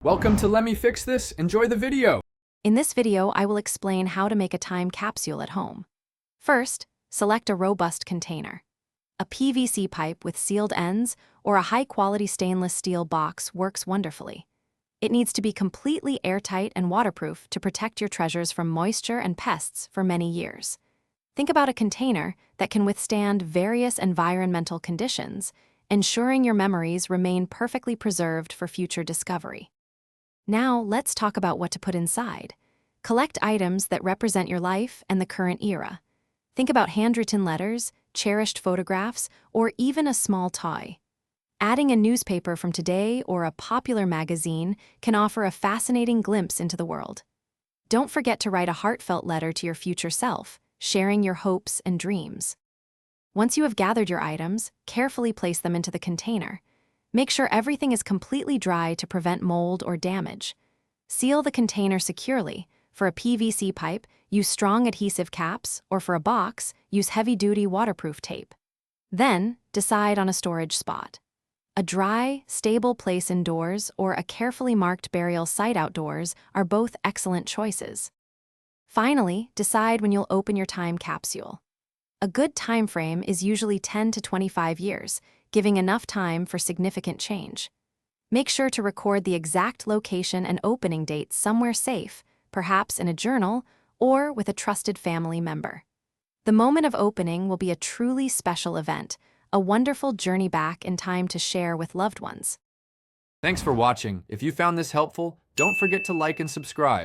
Welcome to Let Me Fix This. Enjoy the video. In this video, I will explain how to make a time capsule at home. First, select a robust container. A PVC pipe with sealed ends or a high-quality stainless steel box works wonderfully. It needs to be completely airtight and waterproof to protect your treasures from moisture and pests for many years. Think about a container that can withstand various environmental conditions, ensuring your memories remain perfectly preserved for future discovery. Now, let's talk about what to put inside. Collect items that represent your life and the current era. Think about handwritten letters, cherished photographs, or even a small toy. Adding a newspaper from today or a popular magazine can offer a fascinating glimpse into the world. Don't forget to write a heartfelt letter to your future self, sharing your hopes and dreams. Once you have gathered your items, carefully place them into the container. Make sure everything is completely dry to prevent mold or damage. Seal the container securely. For a PVC pipe, use strong adhesive caps, or for a box, use heavy-duty waterproof tape. Then, decide on a storage spot. A dry, stable place indoors or a carefully marked burial site outdoors are both excellent choices. Finally, decide when you'll open your time capsule. A good time frame is usually 10 to 25 years, giving enough time for significant change. Make sure to record the exact location and opening date somewhere safe, perhaps in a journal or with a trusted family member. The moment of opening will be a truly special event, a wonderful journey back in time to share with loved ones. Thanks for watching. If you found this helpful, don't forget to like and subscribe.